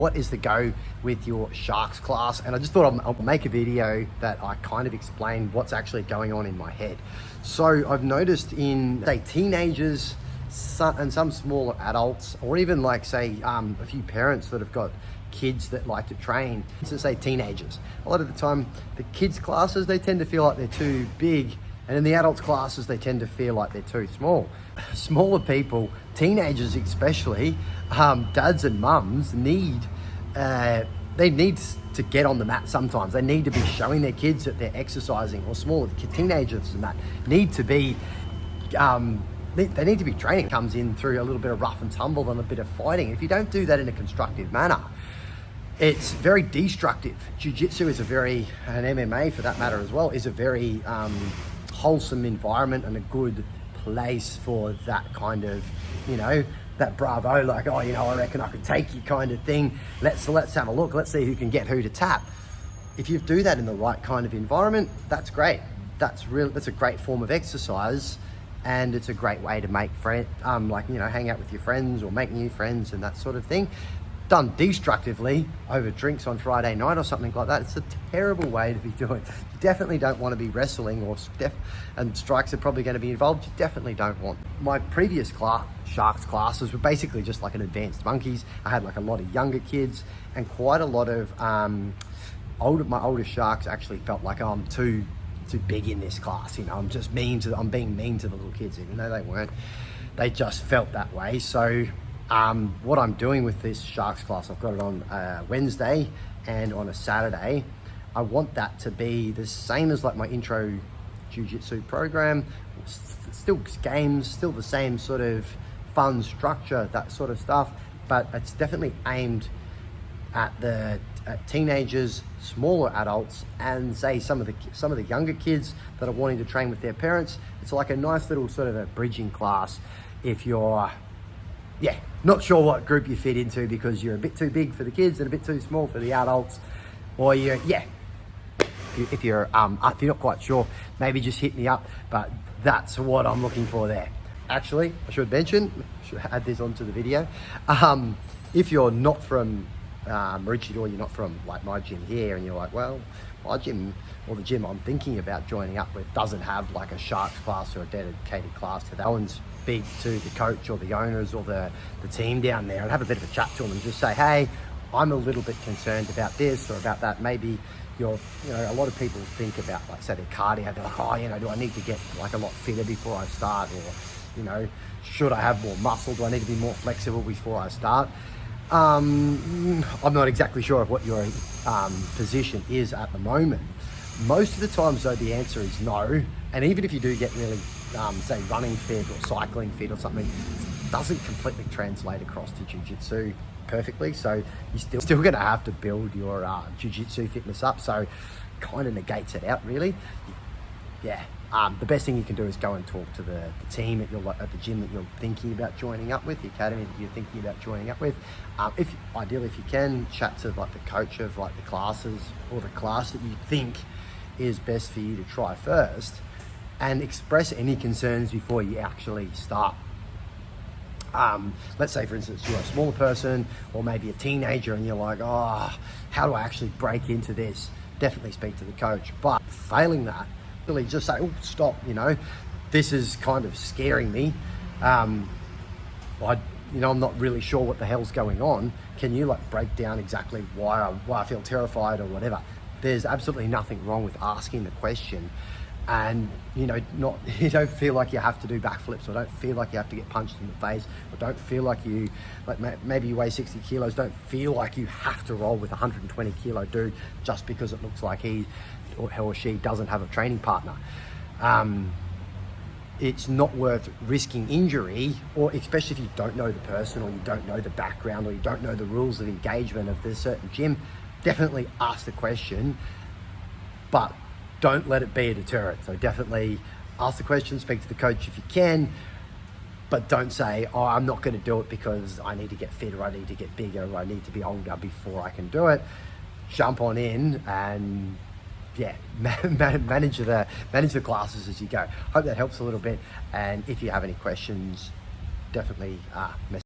What is the go with your sharks class? And I just thought I'll make a video that I kind of explain what's actually going on in my head. So I've noticed in, say, teenagers and some smaller adults, or even like, say, a few parents that have got kids that like to train, so say teenagers, a lot of the time the kids classes, they tend to feel like they're too big, and in the adults classes they tend to feel like they're too small. Smaller people, teenagers especially, dads and mums need to get on the mat sometimes. They need to be showing their kids that they're exercising, or smaller teenagers and that need to be they need to be training. It comes in through a little bit of rough and tumble and a bit of fighting. If you don't do that in a constructive manner, it's very destructive. Jiu-jitsu is and MMA for that matter as well, is a very wholesome environment and a good place for that kind of, that bravo, like, oh, I reckon I could take you kind of thing. Let's have a look. Let's see who can get who to tap. If you do that in the right kind of environment, that's great. That's a great form of exercise, and it's a great way to make friends, hang out with your friends or make new friends and that sort of thing. Done destructively over drinks on Friday night or something like that, it's a terrible way to be doing. You definitely don't want to be wrestling, and strikes are probably going to be involved. You definitely don't want. My previous sharks classes were basically just like an advanced monkeys. I had like a lot of younger kids and quite a lot of my older sharks actually felt like, oh, I'm too big in this class. I'm being mean to the little kids, even though they weren't. They just felt that way. So what I'm doing with this sharks class, I've got it on Wednesday and on a Saturday. I want that to be the same as like my intro jiu-jitsu program, still games, still the same sort of fun structure, that sort of stuff, but it's definitely aimed at teenagers, smaller adults, and say some of the younger kids that are wanting to train with their parents. It's like a nice little sort of a bridging class if you're not sure what group you fit into because you're a bit too big for the kids and a bit too small for the adults, or if you're not quite sure, maybe just hit me up. But that's what I'm looking for there. Actually, I should add this onto the video. If you're not from Maroochydore, or you're not from like my gym here, and you're like, well, my gym or the gym I'm thinking about joining up with doesn't have like a sharks class or a dedicated class to that. Go and speak to the coach or the owners or the team down there and have a bit of a chat to them and just say, hey, I'm a little bit concerned about this or about that. Maybe a lot of people think about, like, say, their cardio. They're like, oh, do I need to get like a lot fitter before I start? Or, should I have more muscle? Do I need to be more flexible before I start? I'm not exactly sure of what your position is at the moment. Most of the times, though, the answer is no. And even if you do get really, say, running fit or cycling fit or something, it doesn't completely translate across to jiu-jitsu perfectly. So you're still going to have to build your jiu-jitsu fitness up. So kind of negates it out, really. Yeah. The best thing you can do is go and talk to the team at the gym that you're thinking about joining up with, the academy that you're thinking about joining up with. Ideally, if you can, chat to like the coach of like the classes or the class that you think is best for you to try first, and express any concerns before you actually start. Let's say, for instance, you're a smaller person or maybe a teenager and you're like, oh, how do I actually break into this? Definitely speak to the coach. But failing that, really just say, oh, stop, this is kind of scaring me. I'm not really sure what the hell's going on. Can you break down exactly why I feel terrified or whatever? There's absolutely nothing wrong with asking the question. And you don't feel like you have to do backflips, or don't feel like you have to get punched in the face, or don't feel like maybe you weigh 60 kilos, don't feel like you have to roll with a 120 kilo dude just because it looks like he or she doesn't have a training partner. It's not worth risking injury, or especially if you don't know the person, or you don't know the background, or you don't know the rules of engagement of this certain gym. Definitely ask the question, but don't let it be a deterrent. So definitely ask the question, speak to the coach if you can, but don't say, oh, I'm not going to do it because I need to get fitter, I need to get bigger, or I need to be older before I can do it. Jump on in and manage the classes as you go. Hope that helps a little bit. And if you have any questions, definitely message